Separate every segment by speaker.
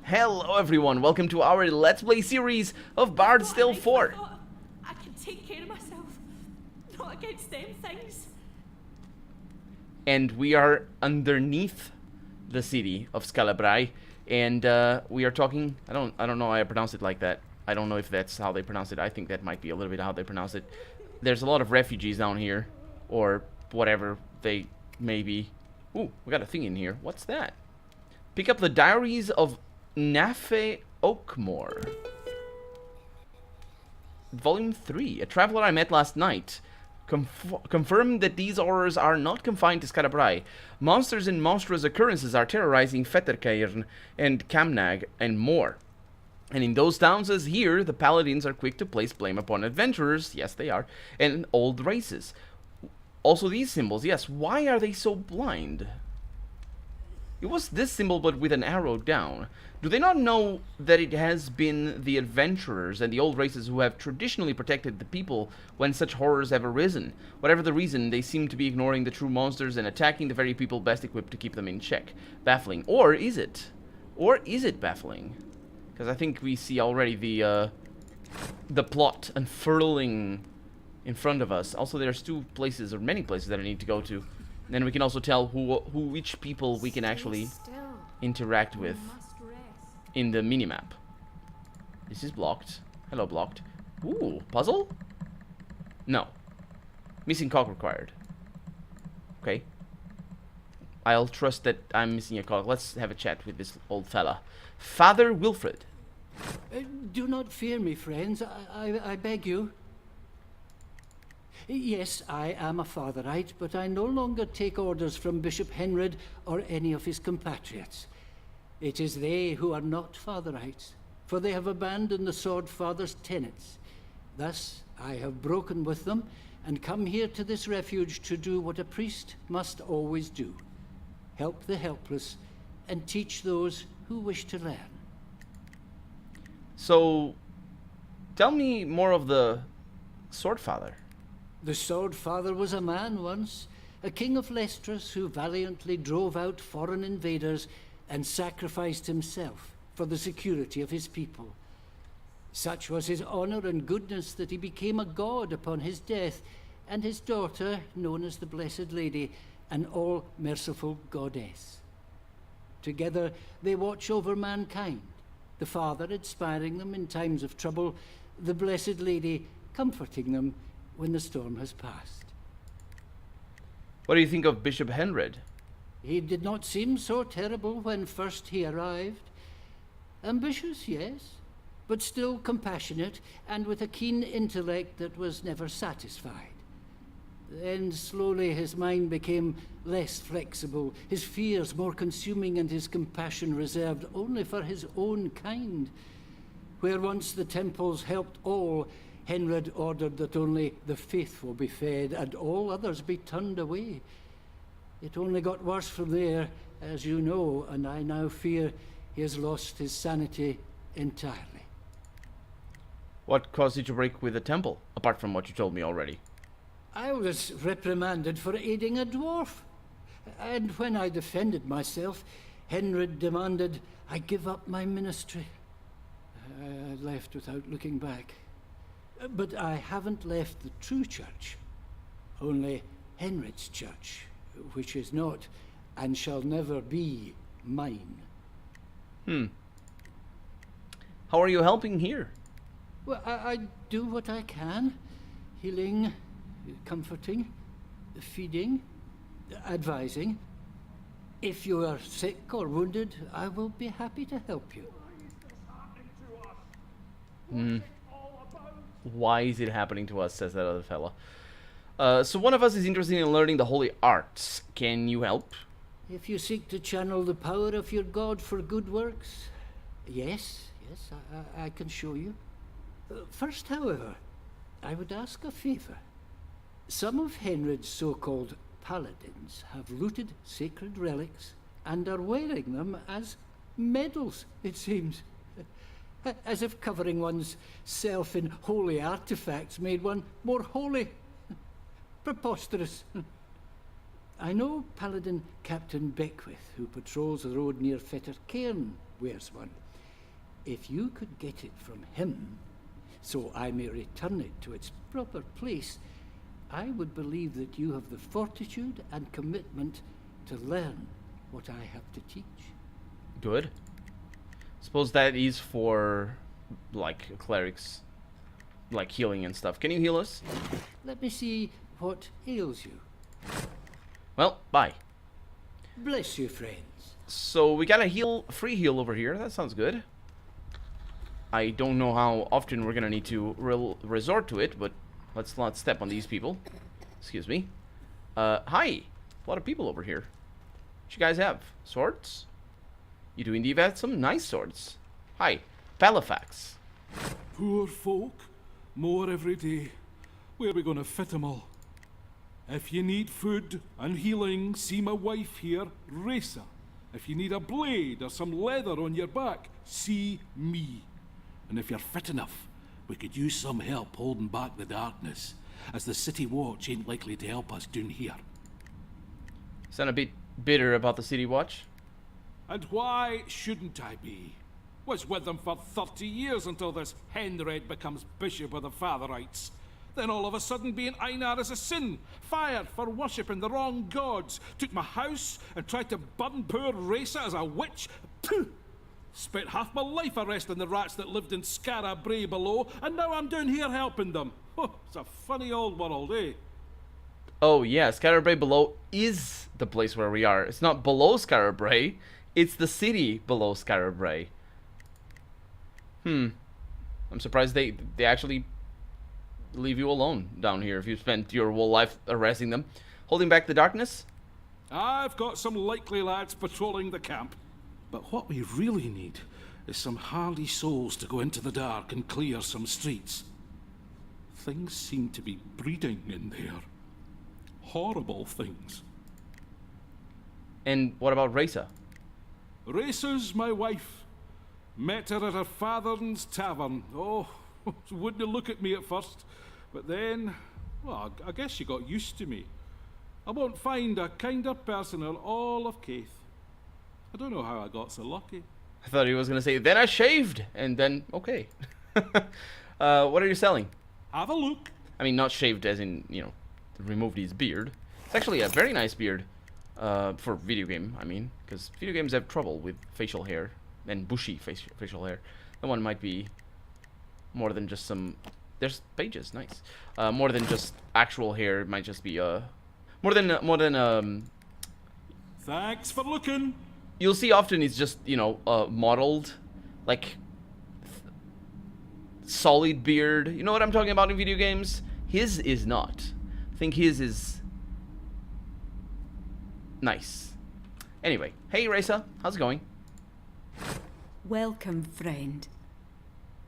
Speaker 1: Hello everyone, welcome to our Let's Play series of Barrows Deep 4.
Speaker 2: I can take care of myself, not against them things.
Speaker 1: And we are underneath the city of Scalabrai, and we are talking, I don't know how I pronounce it like that. I don't know if that's how they pronounce it. I think that might be a little bit how they pronounce it. There's a lot of refugees down here, or whatever they may be. Ooh, we got a thing in here. What's that? Pick up the diaries of Nafe Oakmore. Volume 3. A traveler I met last night confirmed that these horrors are not confined to Scalabrai. Monsters and monstrous occurrences are terrorizing Fettercairn and Camnag and more. And in those towns as here, the paladins are quick to place blame upon adventurers, yes they are, and old races. Also these symbols, yes, why are they so blind? It was this symbol but with an arrow down. Do they not know that it has been the adventurers and the old races who have traditionally protected the people when such horrors have arisen? Whatever the reason, they seem to be ignoring the true monsters and attacking the very people best equipped to keep them in check. Baffling. Or is it? Or is it baffling? Because I think we see already the plot unfurling in front of us. Also, there's two places, or many places, that I need to go to. And then we can also tell which people we can actually interact with in the minimap. This is blocked. Hello, blocked. Ooh, puzzle? No. Missing cock required. Okay. I'll trust that I'm missing a cock. Let's have a chat with this old fella. Father Wilfred.
Speaker 3: Do not fear me, friends. I beg you. Yes, I am a fatherite, but I no longer take orders from Bishop Henred or any of his compatriots. It is they who are not fatherites, for they have abandoned the Sword Father's tenets. Thus, I have broken with them and come here to this refuge to do what a priest must always do. Help the helpless and teach those who wish to learn.
Speaker 1: So, tell me more of the Sword Father.
Speaker 3: The Sword Father was a man once, a king of Lestras who valiantly drove out foreign invaders and sacrificed himself for the security of his people. Such was his honor and goodness that he became a god upon his death, and his daughter, known as the Blessed Lady, an all-merciful goddess. Together they watch over mankind, the Father inspiring them in times of trouble, the Blessed Lady comforting them when the storm has passed.
Speaker 1: What do you think of Bishop Henred?
Speaker 3: He did not seem so terrible when first he arrived. Ambitious, yes, but still compassionate and with a keen intellect that was never satisfied. Then slowly his mind became less flexible, his fears more consuming and his compassion reserved only for his own kind. Where once the temples helped all, Henred ordered that only the faithful be fed and all others be turned away. It only got worse from there, as you know, and I now fear he has lost his sanity entirely.
Speaker 1: What caused you to break with the temple, apart from what you told me already?
Speaker 3: I was reprimanded for aiding a dwarf. And when I defended myself, Henred demanded I give up my ministry. I left without looking back. But I haven't left the true church, only Henred's church, which is not and shall never be mine.
Speaker 1: How are you helping here?
Speaker 3: Well, I do what I can. Healing, comforting, feeding, advising. If you are sick or wounded, I will be happy to help you.
Speaker 1: Why is it happening to us, says that other fella. So one of us is interested in learning the holy arts. Can you help?
Speaker 3: If you seek to channel the power of your god for good works, yes, I can show you. First, however, I would ask a favor. Some of Henred's so-called paladins have looted sacred relics and are wearing them as medals, it seems. As if covering one's self in holy artifacts made one more holy. Preposterous. I know Paladin Captain Beckwith, who patrols the road near Fettercairn, wears one. If you could get it from him, so I may return it to its proper place, I would believe that you have the fortitude and commitment to learn what I have to teach.
Speaker 1: Good. Suppose that is for, like, clerics. Like healing and stuff. Can you heal us?
Speaker 3: Let me see what ails you.
Speaker 1: Well, bye.
Speaker 3: Bless you, friends.
Speaker 1: So we got a free heal over here. That sounds good. I don't know how often we're gonna need to resort to it, but let's not step on these people. Excuse me. Hi. A lot of people over here. What you guys have? Swords? You do indeed have some nice swords. Hi. Telefax.
Speaker 4: Poor folk. More every day. Where are we going to fit 'em all? If you need food and healing, see my wife here, Racer. If you need a blade or some leather on your back, see me. And if you're fit enough, we could use some help holding back the darkness, as the City Watch ain't likely to help us down here.
Speaker 1: Sound a bit bitter about the City Watch?
Speaker 4: And why shouldn't I be? Was with them for 30 years until this Henred becomes Bishop of the Fatherites. Then all of a sudden being Einar is a sin, fired for worshipping the wrong gods, took my house and tried to burn poor Racer as a witch. Pooh! Spent half my life arresting the rats that lived in Skara Brae below, and now I'm down here helping them. Oh, it's a funny old world, eh?
Speaker 1: Oh yeah, Skara below is the place where we are. It's not below Skara, it's the city below Skara. I'm surprised they actually leave you alone down here if you spent your whole life arresting them. Holding back the darkness?
Speaker 4: I've got some likely lads patrolling the camp. But what we really need is some hardy souls to go into the dark and clear some streets. Things seem to be breeding in there. Horrible things.
Speaker 1: And what about Raisa?
Speaker 4: Racer's my wife. Met her at her father's tavern. Oh, she wouldn't look at me at first. But then, well, I guess she got used to me. I won't find a kinder person in all of Keith. I don't know how I got so lucky.
Speaker 1: I thought he was going to say, then I shaved. And then, okay. What are you selling?
Speaker 4: Have a look.
Speaker 1: I mean, not shaved as in, you know, removed his beard. It's actually a very nice beard. For video game, I mean. Because video games have trouble with facial hair. And bushy facial hair. That one might be more than just some... There's pages, nice. More than just actual hair. It might just be, more than,
Speaker 4: Thanks for looking.
Speaker 1: You'll see often it's just, you know, modeled, like, solid beard. You know what I'm talking about in video games? His is not. I think his is nice. Anyway, hey Raisa, how's it going?
Speaker 2: Welcome, friend.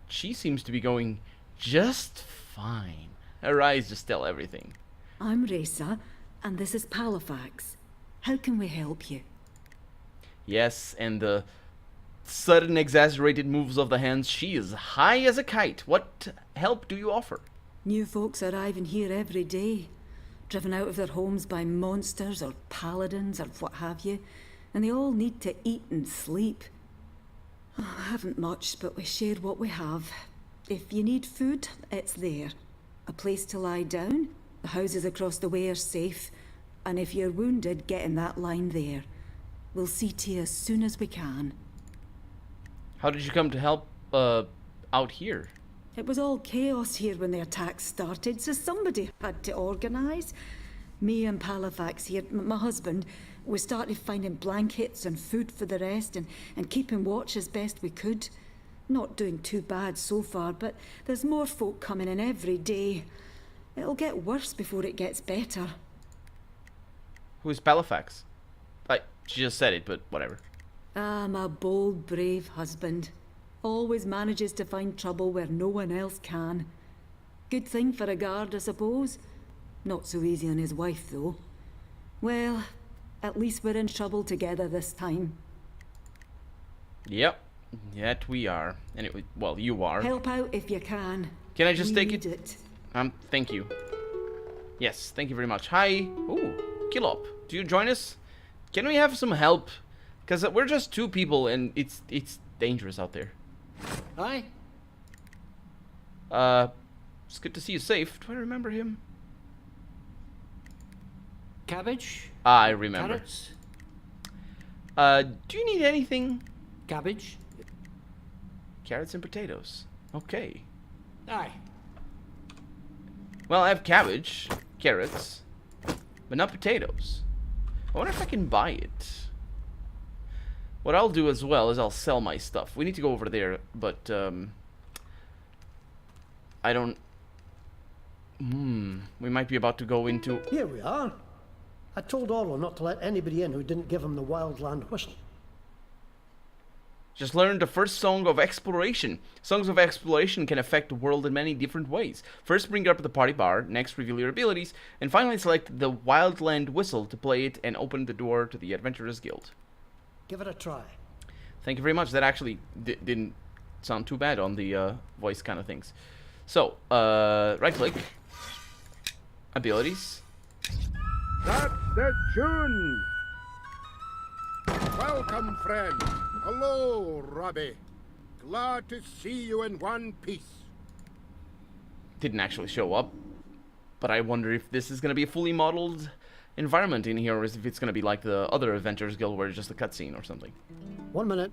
Speaker 1: She seems to be going just fine. Her eyes just tell everything.
Speaker 2: I'm Raisa, and this is Telefax. How can we help you?
Speaker 1: Yes, and the sudden exaggerated moves of the hands, she is high as a kite. What help do you offer?
Speaker 2: New folks arriving here every day, driven out of their homes by monsters or paladins or what have you, and they all need to eat and sleep. Oh, I haven't much, but we share what we have. If you need food, it's there. A place to lie down, the houses across the way are safe, and if you're wounded, get in that line there. We'll see to you as soon as we can.
Speaker 1: How did you come to help, out here?
Speaker 2: It was all chaos here when the attack started, so somebody had to organise. Me and Telefax here, my husband, we started finding blankets and food for the rest and keeping watch as best we could. Not doing too bad so far, but there's more folk coming in every day. It'll get worse before it gets better.
Speaker 1: Who's Telefax? She just said it, but whatever.
Speaker 2: My bold, brave husband. Always manages to find trouble where no one else can. Good thing for a guard, I suppose. Not so easy on his wife, though. Well, at least we're in trouble together this time.
Speaker 1: Yep, yet we are. Anyway, well, you are.
Speaker 2: Help out if you can.
Speaker 1: Can I just
Speaker 2: We
Speaker 1: take
Speaker 2: need
Speaker 1: it? Thank you. Yes, thank you very much. Hi. Ooh, Kilop. Do you join us? Can we have some help? Because we're just two people and it's dangerous out there.
Speaker 3: Aye?
Speaker 1: It's good to see you safe. Do I remember him?
Speaker 3: Cabbage?
Speaker 1: I remember.
Speaker 3: Carrots?
Speaker 1: Do you need anything?
Speaker 3: Cabbage?
Speaker 1: Carrots and potatoes. Okay.
Speaker 3: Aye.
Speaker 1: Well, I have cabbage, carrots, but not potatoes. I wonder if I can buy it. What I'll do as well is I'll sell my stuff. We need to go over there, but I don't... we might be about to go into...
Speaker 5: Here we are. I told Orlo not to let anybody in who didn't give him the Wildland whistle.
Speaker 1: Just learned the first song of exploration. Songs of exploration can affect the world in many different ways. First bring it up at the party bar, next reveal your abilities, and finally select the Wildland whistle to play it and open the door to the Adventurers Guild.
Speaker 5: Give it a try.
Speaker 1: Thank you very much. That actually didn't sound too bad on the voice kind of things. So, right click, abilities.
Speaker 6: That's the tune! Welcome, friend. Hello, Robbie. Glad to see you in one piece.
Speaker 1: Didn't actually show up, but I wonder if this is going to be a fully modeled environment in here, or if it's going to be like the other Adventurers Guild where it's just a cutscene or something.
Speaker 5: 1 minute.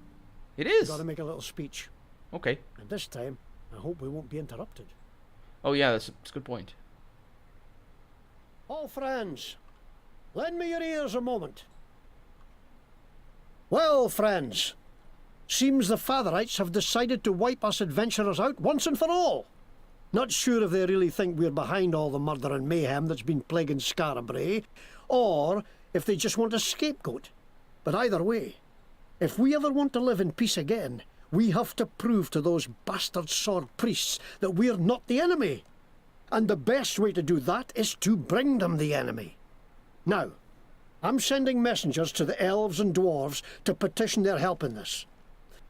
Speaker 1: It is!
Speaker 5: Got to make a little speech.
Speaker 1: Okay.
Speaker 5: And this time, I hope we won't be interrupted.
Speaker 1: Oh yeah, that's a good point.
Speaker 5: All friends, lend me your ears a moment. Well, friends, seems the Fatherites have decided to wipe us adventurers out once and for all. Not sure if they really think we're behind all the murder and mayhem that's been plaguing Scarabray, or if they just want a scapegoat. But either way, if we ever want to live in peace again, we have to prove to those bastard sword priests that we're not the enemy. And the best way to do that is to bring them the enemy. Now, I'm sending messengers to the elves and dwarves to petition their help in this.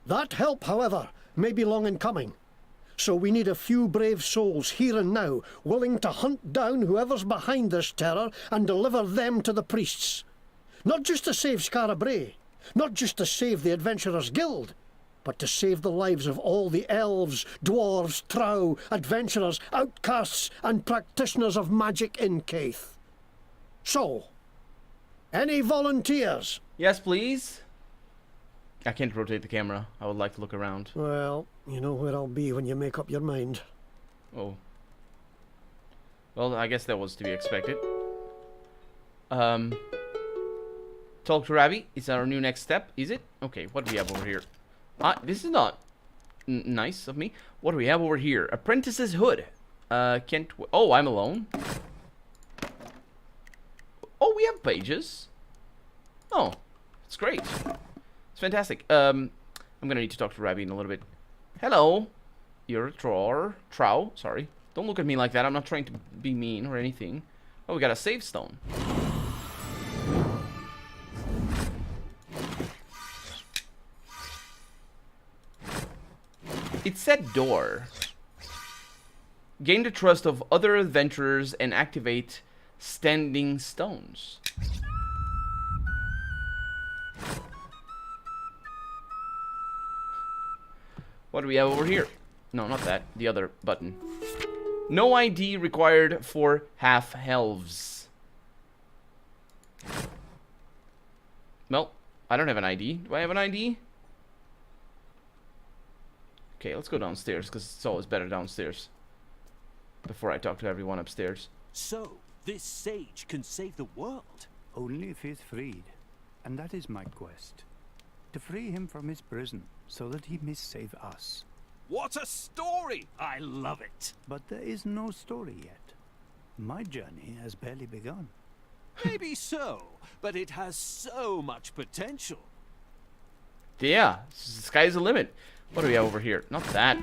Speaker 5: That help, however, may be long in coming. So we need a few brave souls here and now, willing to hunt down whoever's behind this terror and deliver them to the priests. Not just to save Scarabray, not just to save the Adventurers Guild, but to save the lives of all the elves, dwarves, trow, adventurers, outcasts, and practitioners of magic in Caith. So, any volunteers?
Speaker 1: Yes, please. I can't rotate the camera. I would like to look around.
Speaker 5: Well, you know where I'll be when you make up your mind.
Speaker 1: Oh. Well, I guess that was to be expected. Talk to Ravi is our new next step, is it? Okay, what do we have over here? This is not nice of me. What do we have over here? Apprentice's Hood. Oh, I'm alone. Oh, we have pages. Oh, it's great. It's fantastic. I'm gonna need to talk to Ravi in a little bit. Hello. You're a trow. Sorry. Don't look at me like that. I'm not trying to be mean or anything. Oh, we got a save stone. It said door. Gain the trust of other adventurers and activate standing stones. What do we have over here? No, not that. The other button. No ID required for half-elves. Well, I don't have an ID. Do I have an ID? Okay, let's go downstairs, because it's always better downstairs. Before I talk to everyone upstairs.
Speaker 7: So, this sage can save the world?
Speaker 8: Only if he's freed. And that is my quest. To free him from his prison, so that he may save us.
Speaker 7: What a story! I love it!
Speaker 8: But there is no story yet. My journey has barely begun.
Speaker 7: Maybe so, but it has so much potential.
Speaker 1: Yeah, the sky's the limit. What do we have over here? Not that.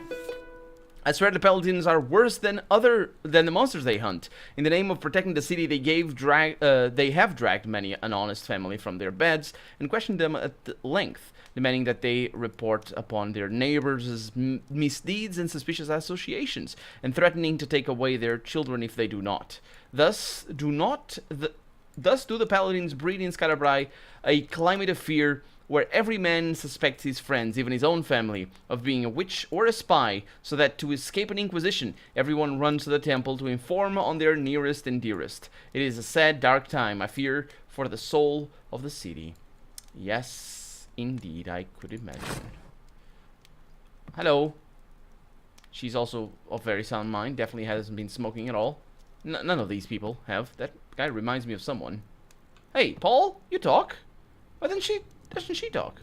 Speaker 1: I swear the paladins are worse than the monsters they hunt. In the name of protecting the city, they have dragged many an honest family from their beds and questioned them at length, demanding that they report upon their neighbors' misdeeds and suspicious associations, and threatening to take away their children if they do not. Thus do the paladins breed in Scarabray a climate of fear where every man suspects his friends, even his own family, of being a witch or a spy, so that to escape an inquisition, everyone runs to the temple to inform on their nearest and dearest. It is a sad, dark time, I fear, for the soul of the city. Yes, indeed, I could imagine. Hello. She's also of very sound mind, definitely hasn't been smoking at all. None of these people have. That guy reminds me of someone. Hey, Paul, you talk? Why doesn't she talk?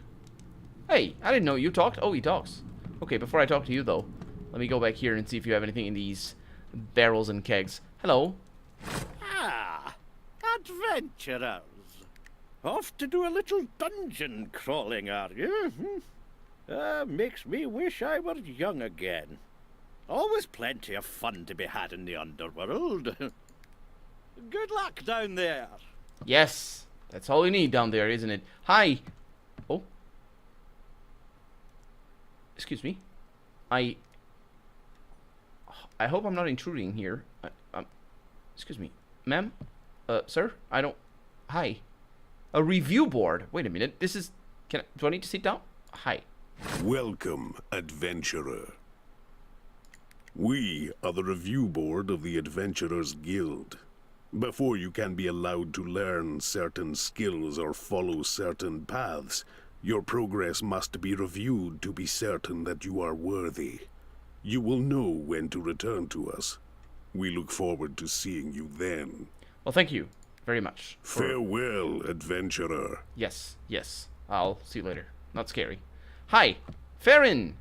Speaker 1: Hey, I didn't know you talked. Oh, he talks. Okay, before I talk to you, though, let me go back here and see if you have anything in these barrels and kegs. Hello.
Speaker 9: Ah, adventurers. Off to do a little dungeon crawling, are you? Makes me wish I were young again. Always plenty of fun to be had in the underworld. Good luck down there.
Speaker 1: Yes, that's all we need down there, isn't it? Hi. Oh. Excuse me. I hope I'm not intruding here. Excuse me. Ma'am? Sir? I don't... Hi. A review board. Wait a minute. This is... Do I need to sit down? Hi.
Speaker 10: Welcome, adventurer. We are the review board of the Adventurers Guild. Before you can be allowed to learn certain skills or follow certain paths, your progress must be reviewed to be certain that you are worthy. You will know when to return to us. We look forward to seeing you then.
Speaker 1: Well, thank you very much.
Speaker 10: Farewell, adventurer.
Speaker 1: Yes, yes. I'll see you later. Not scary. Hi, Farron.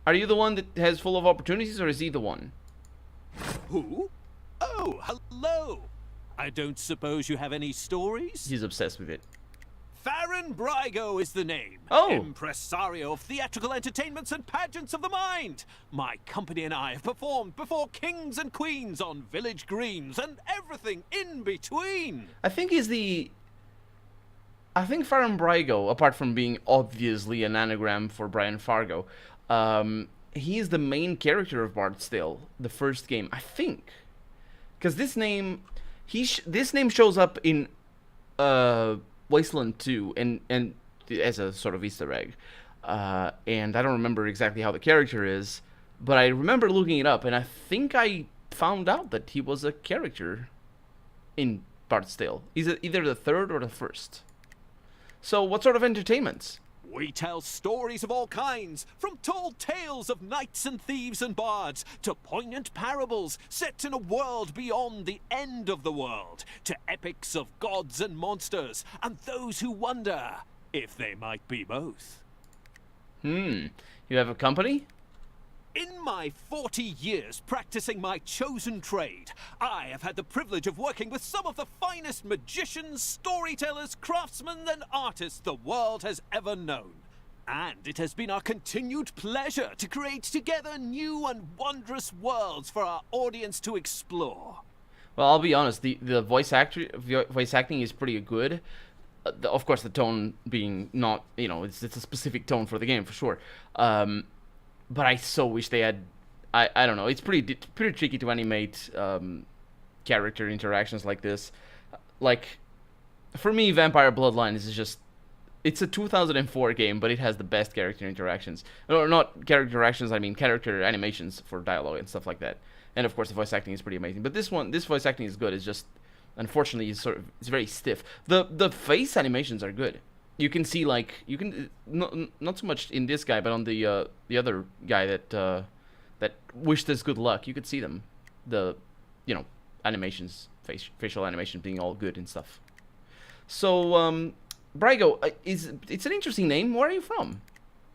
Speaker 1: Are you the one that has full of opportunities, or is he the one?
Speaker 7: Who? Oh, hello. I don't suppose you have any stories?
Speaker 1: He's obsessed with it.
Speaker 7: Farron Brygo is the name.
Speaker 1: Oh.
Speaker 7: Impresario of theatrical entertainments and pageants of the mind. My company and I have performed before kings and queens on village greens and everything in between.
Speaker 1: I think Farron Brygo, apart from being obviously an anagram for Brian Fargo, he is the main character of Bard's Tale, the first game, I think. Because this name... this name shows up in Wasteland 2 and as a sort of Easter egg. And I don't remember exactly how the character is, but I remember looking it up, and I think I found out that he was a character in Bard's Tale. He's either the third or the first. So what sort of entertainments?
Speaker 7: We tell stories of all kinds, from tall tales of knights and thieves and bards, to poignant parables set in a world beyond the end of the world, to epics of gods and monsters, and those who wonder if they might be both.
Speaker 1: You have a company?
Speaker 7: In my 40 years practicing my chosen trade, I have had the privilege of working with some of the finest magicians, storytellers, craftsmen, and artists the world has ever known. And it has been our continued pleasure to create together new and wondrous worlds for our audience to explore.
Speaker 1: Well, I'll be honest, the voice acting is pretty good. Of course, the tone being not, it's a specific tone for the game, for sure. But I so wish they had... I don't know. It's pretty tricky to animate character interactions like this. Like, for me, Vampire Bloodlines is just... It's a 2004 game, but it has the best character interactions. Or not character interactions, I mean character animations for dialogue and stuff like that. And of course, the voice acting is pretty amazing. But this voice acting is good. It's just, unfortunately, it's very stiff. The face animations are good. You can see, like, not so much in this guy, but on the other guy that wished us good luck. You could see them, animations, facial animation being all good and stuff. So, Brygo, it's an interesting name. Where are you from?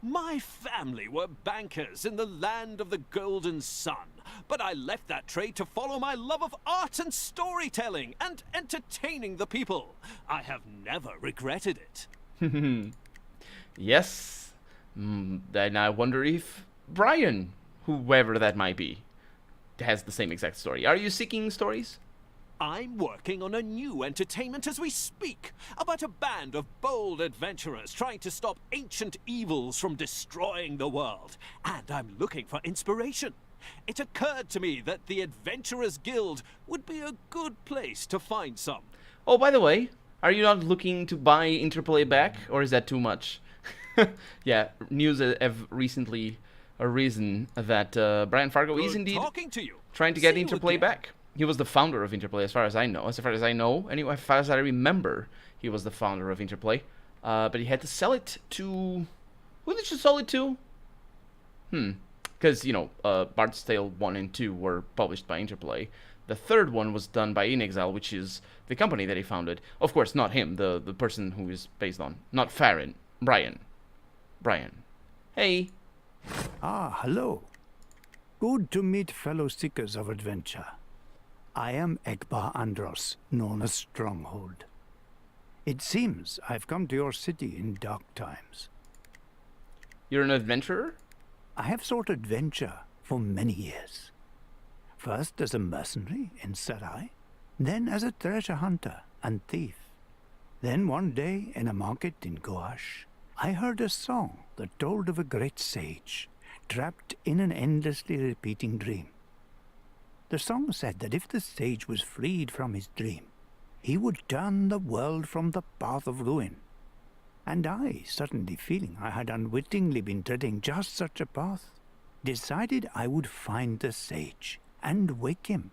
Speaker 7: My family were bankers in the land of the golden sun, but I left that trade to follow my love of art and storytelling and entertaining the people. I have never regretted it.
Speaker 1: Yes. Then I wonder if Brian, whoever that might be, has the same exact story. Are you seeking stories?
Speaker 7: I'm working on a new entertainment as we speak, about a band of bold adventurers trying to stop ancient evils from destroying the world. And I'm looking for inspiration. It occurred to me that the Adventurers Guild would be a good place to find some.
Speaker 1: Oh, by the way, are you not looking to buy Interplay back, or is that too much? Yeah, news have recently arisen that Brian Fargo is indeed
Speaker 7: talking to you.
Speaker 1: trying to get
Speaker 7: See you
Speaker 1: Interplay
Speaker 7: again.
Speaker 1: back. He was the founder of Interplay, as far as I know. As far as I know, anyway, as far as I remember, he was the founder of Interplay. But he had to sell it to... Who did you sell it to? Because, you know, Bard's Tale 1 and 2 were published by Interplay. The third one was done by inXile, which is the company that he founded. Of course, not him, the person who is based on. Not Farron. Brian. Hey.
Speaker 8: Ah, hello. Good to meet fellow seekers of adventure. I am Egbar Andros, known as Stronghold. It seems I've come to your city in dark times.
Speaker 1: You're an adventurer?
Speaker 8: I have sought adventure for many years. First as a mercenary in Sarai, then as a treasure hunter and thief. Then one day in a market in Gouache, I heard a song that told of a great sage, trapped in an endlessly repeating dream. The song said that if the sage was freed from his dream, he would turn the world from the path of ruin. And I, suddenly feeling I had unwittingly been treading just such a path, decided I would find the sage and wake him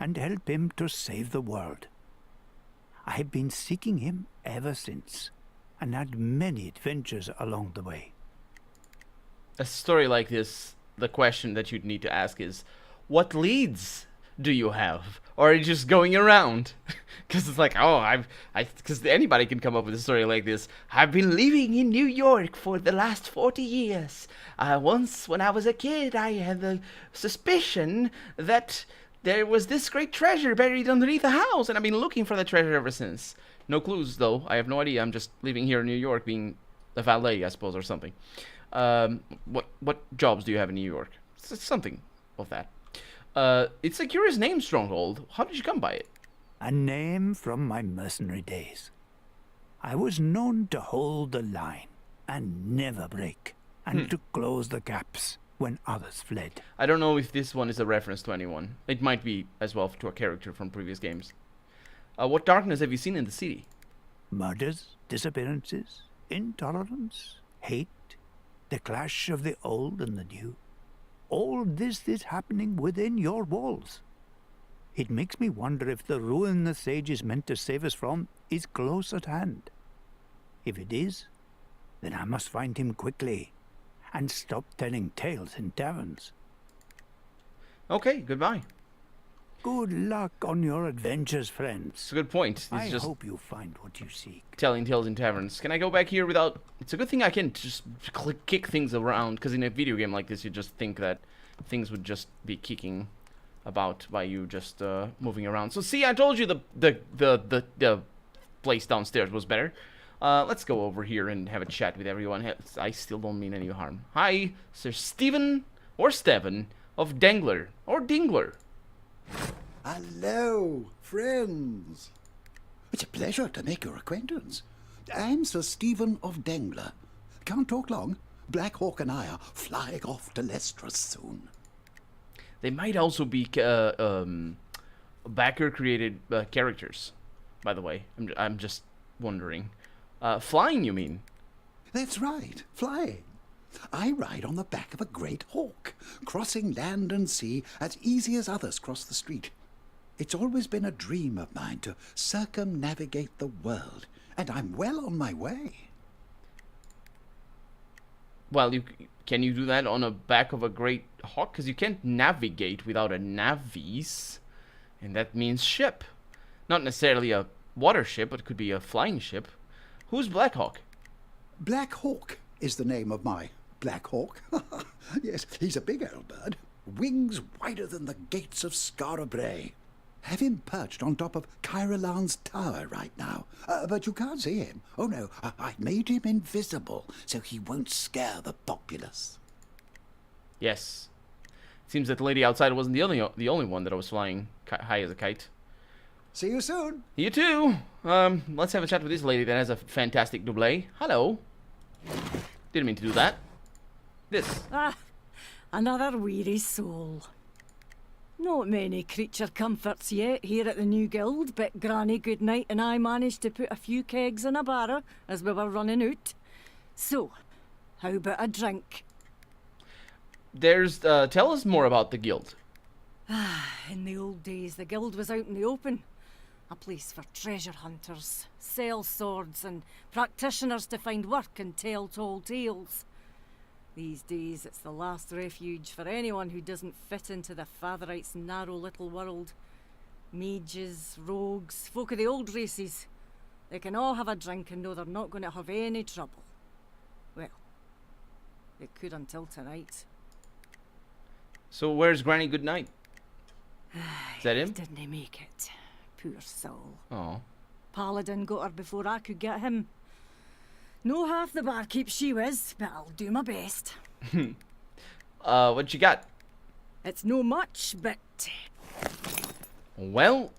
Speaker 8: and help him to save the world. I have been seeking him ever since and had many adventures along the way.
Speaker 1: A story like this, the question that you'd need to ask is, what leads do you have? Or are you just going around? Because it's like, oh, because anybody can come up with a story like this. I've been living in New York for the last 40 years. Once, when I was a kid, I had the suspicion that there was this great treasure buried underneath the house, and I've been looking for the treasure ever since. No clues, though. I have no idea. I'm just living here in New York, being a valet, I suppose, or something. What jobs do you have in New York? It's something of that. It's a curious name, Stronghold. How did you come by it?
Speaker 8: A name from my mercenary days. I was known to hold the line and never break, and to close the gaps when others fled.
Speaker 1: I don't know if this one is a reference to anyone. It might be as well to a character from previous games. What darkness have you seen in the city?
Speaker 8: Murders, disappearances, intolerance, hate, the clash of the old and the new. All this is happening within your walls. It makes me wonder if the ruin the sage is meant to save us from is close at hand. If it is, then I must find him quickly and stop telling tales in taverns.
Speaker 1: Okay, goodbye.
Speaker 8: Good luck on your adventures, friends.
Speaker 1: It's a good point.
Speaker 8: I
Speaker 1: It's just
Speaker 8: hope you find what you seek.
Speaker 1: telling tales in taverns. Can I go back here without... It's a good thing I can just kick things around, because in a video game like this, you just think that things would just be kicking about by you just moving around. So see, I told you the place downstairs was better. Let's go over here and have a chat with everyone. I still don't mean any harm. Hi, Sir Stephen or Steven of Dangler or Dingler.
Speaker 11: Hello, friends. It's a pleasure to make your acquaintance. I'm Sir Stephen of Dangler. Can't talk long. Black Hawk and I are flying off to Lestras soon.
Speaker 1: They might also be backer-created characters, by the way. I'm just wondering. Flying, you mean?
Speaker 11: That's right, flying. I ride on the back of a great hawk, crossing land and sea as easy as others cross the street. It's always been a dream of mine to circumnavigate the world, and I'm well on my way.
Speaker 1: Well, can you do that on the back of a great hawk? Because you can't navigate without a navis, and that means ship. Not necessarily a water ship, but it could be a flying ship. Who's Black Hawk?
Speaker 11: Black Hawk is the name of my Black Hawk. Yes, he's a big old bird. Wings wider than the gates of Scarabray. Have him perched on top of Kyralan's tower right now. But you can't see him. Oh no, I made him invisible so he won't scare the populace.
Speaker 1: Yes. Seems that the lady outside wasn't the only one that was flying high as a kite.
Speaker 11: See you soon.
Speaker 1: You too. Let's have a chat with this lady that has a fantastic double. Hello. Didn't mean to do that. This.
Speaker 12: Ah, another weary soul. Not many creature comforts yet here at the new guild, but Granny Goodnight and I managed to put a few kegs in a barrow as we were running out. So, How about a drink?
Speaker 1: There's, tell us more about the guild.
Speaker 12: In the old days, the guild was out in the open. A place for treasure hunters, sell swords, and practitioners to find work and tell tall tales. These days, it's the last refuge for anyone who doesn't fit into the Fatherites' narrow little world. Mages, rogues, folk of the old races. They can all have a drink and know they're not going to have any trouble. Well, they could until tonight.
Speaker 1: So where's Granny Goodnight? Is that him?
Speaker 12: Didn't make it. Poor soul.
Speaker 1: Oh.
Speaker 12: Paladin got her before I could get him. No half the barkeep she was, but I'll do my best.
Speaker 1: What you got?
Speaker 12: It's no much, but...
Speaker 1: Well,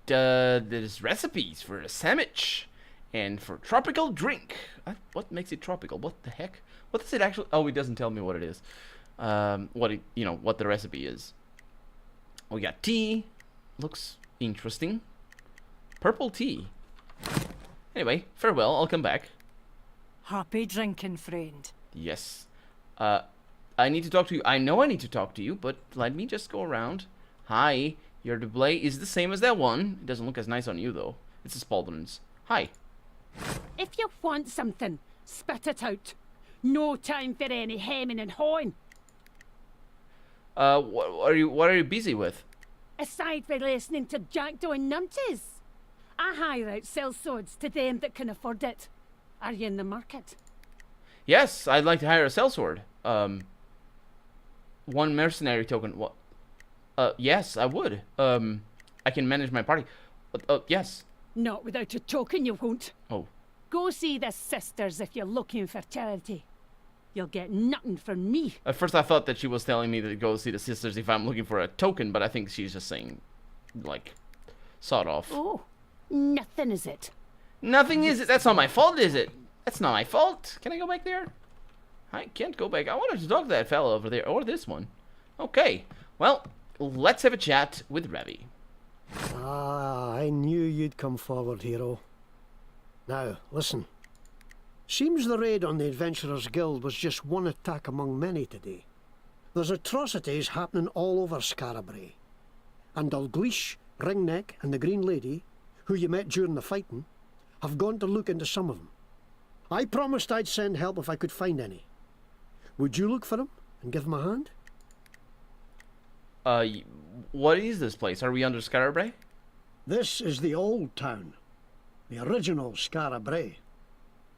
Speaker 1: there's recipes for a sandwich and for tropical drink. What makes it tropical? What the heck? What does it actually... Oh, it doesn't tell me what it is. What the recipe is. We got tea. Looks interesting. Purple tea. Anyway, farewell. I'll come back.
Speaker 12: Happy drinking, friend.
Speaker 1: Yes. I need to talk to you. I know I need to talk to you, but let me just go around. Hi. Your display is the same as that one. It doesn't look as nice on you, though. It's a Spaldron's. Hi.
Speaker 13: If you want something, spit it out. No time for any hemming and hawing.
Speaker 1: What are you busy with?
Speaker 13: Aside from listening to Jackdaw and Numpties, I hire out sell swords to them that can afford it. Are you in the market?
Speaker 1: Yes, I'd like to hire a sellsword. 1 mercenary token. What? Yes, I would. I can manage my party. Yes.
Speaker 13: Not without a token, you won't.
Speaker 1: Oh.
Speaker 13: Go see the sisters if you're looking for charity. You'll get nothing from me.
Speaker 1: At first I thought that she was telling me to go see the sisters if I'm looking for a token, but I think she's just saying, like, sawed off.
Speaker 13: Oh, nothing is it?
Speaker 1: Nothing is it? That's not my fault, is it? That's not my fault. Can I go back there? I can't go back. I wanted to talk to that fella over there, or this one. Okay, well, let's have a chat with Ravi.
Speaker 5: Ah, I knew you'd come forward, hero. Now, listen. Seems the raid on the Adventurers Guild was just one attack among many today. There's atrocities happening all over Scarabray. And Dalgleish, Ringneck, and the Green Lady, who you met during the fighting, have gone to look into some of them. I promised I'd send help if I could find any. Would you look for them and give them a hand?
Speaker 1: What is this place? Are we under Scarabray?
Speaker 5: This is the old town. The original Scarabray.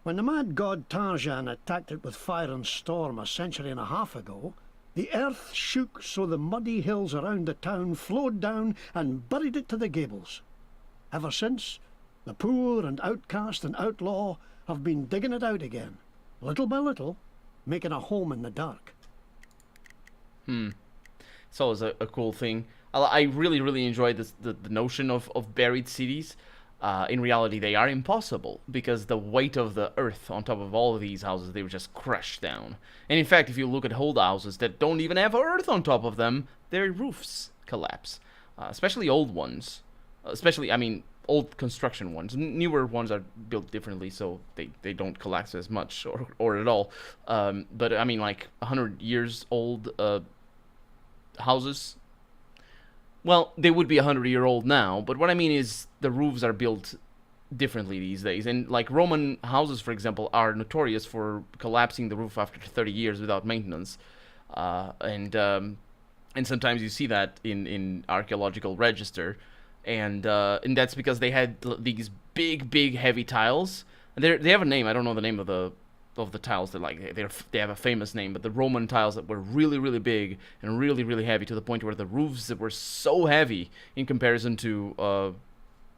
Speaker 5: When the mad god Tarjan attacked it with fire and storm a century and a half ago, the earth shook so the muddy hills around the town flowed down and buried it to the gables. Ever since, the poor and outcast and outlaw have been digging it out again, little by little, making a home in the dark.
Speaker 1: It's always a cool thing. I really, really enjoy the notion of buried cities. In reality, they are impossible because the weight of the earth on top of all of these houses, they were just crushed down. And in fact, if you look at old houses that don't even have earth on top of them, their roofs collapse. Especially old ones. Especially, I mean, old construction ones. Newer ones are built differently, so they don't collapse as much or at all. But I mean, like 100 years old houses. Well, they would be 100-year-old now, but what I mean is the roofs are built differently these days. And like Roman houses, for example, are notorious for collapsing the roof after 30 years without maintenance. And sometimes you see that in archaeological register. And that's because they had these big, heavy tiles. And they have a name. I don't know the name of the tiles. They have a famous name, but the Roman tiles that were really, really big and really, really heavy to the point where the roofs that were so heavy in comparison to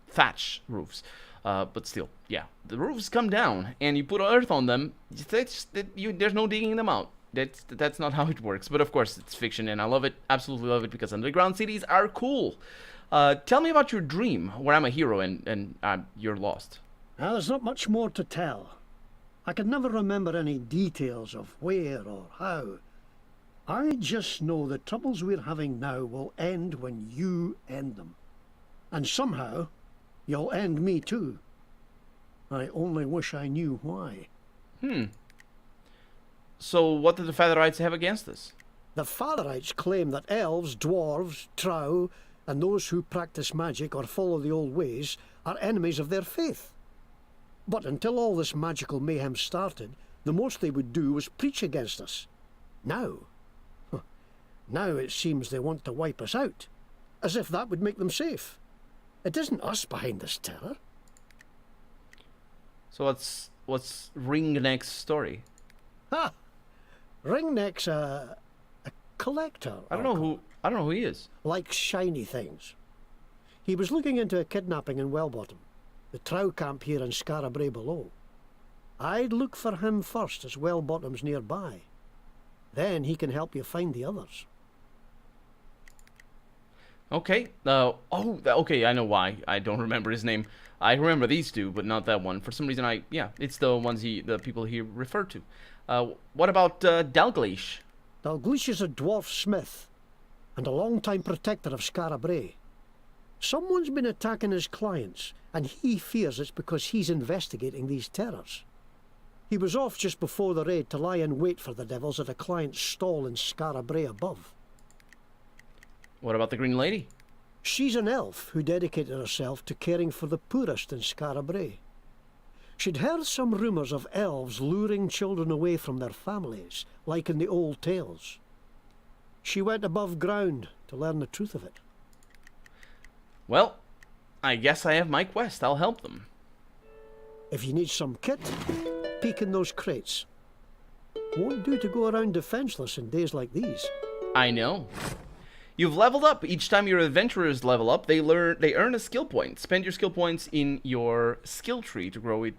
Speaker 1: thatch roofs. But still, yeah, the roofs come down and you put earth on them. There's no digging them out. That's not how it works. But of course, it's fiction, and I love it, absolutely love it, because underground cities are cool. Tell me about your dream, where I'm a hero and you're lost.
Speaker 5: Now, there's not much more to tell. I can never remember any details of where or how. I just know the troubles we're having now will end when you end them. And somehow, you'll end me too. I only wish I knew why.
Speaker 1: So what did the Featherites have against us?
Speaker 5: The Fatherites claim that elves, dwarves, trow, and those who practice magic or follow the old ways are enemies of their faith. But until all this magical mayhem started, the most they would do was preach against us. Now it seems they want to wipe us out, as if that would make them safe. It isn't us behind this terror.
Speaker 1: So what's Ringneck's story?
Speaker 5: Ha! Ringneck's a collector.
Speaker 1: I don't know who he is.
Speaker 5: Likes shiny things. He was looking into a kidnapping in Wellbottom, the trow camp here in Scarabray below. I'd look for him first, as Wellbottom's nearby. Then he can help you find the others.
Speaker 1: Okay. Okay, I know why. I don't remember his name. I remember these two, but not that one. For some reason, it's the ones the people he referred to. What about Dalgleish?
Speaker 5: Dalgleish is a dwarf smith, and a long-time protector of Scarabray. Someone's been attacking his clients, and he fears it's because he's investigating these terrors. He was off just before the raid to lie in wait for the devils at a client's stall in Scarabray above.
Speaker 1: What about the Green Lady?
Speaker 5: She's an elf who dedicated herself to caring for the poorest in Scarabray. She'd heard some rumours of elves luring children away from their families, like in the old tales. She went above ground to learn the truth of it.
Speaker 1: Well, I guess I have my quest. I'll help them.
Speaker 5: If you need some kit, peek in those crates. Won't do to go around defenceless in days like these.
Speaker 1: I know. You've leveled up. Each time your adventurers level up, they earn a skill point. Spend your skill points in your skill tree to grow it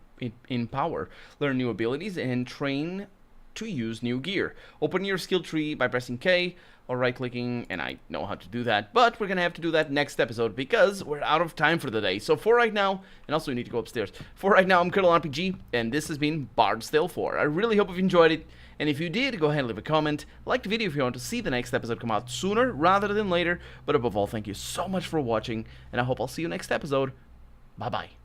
Speaker 1: in power. Learn new abilities and train to use new gear. Open your skill tree by pressing K or right-clicking, and I know how to do that, but we're going to have to do that next episode because we're out of time for the day. So for right now, and also we need to go upstairs. For right now, I'm Colonel RPG, and this has been Bard's Tale 4. I really hope you've enjoyed it, and if you did, go ahead and leave a comment. Like the video if you want to see the next episode come out sooner rather than later, but above all, thank you so much for watching, and I hope I'll see you next episode. Bye-bye.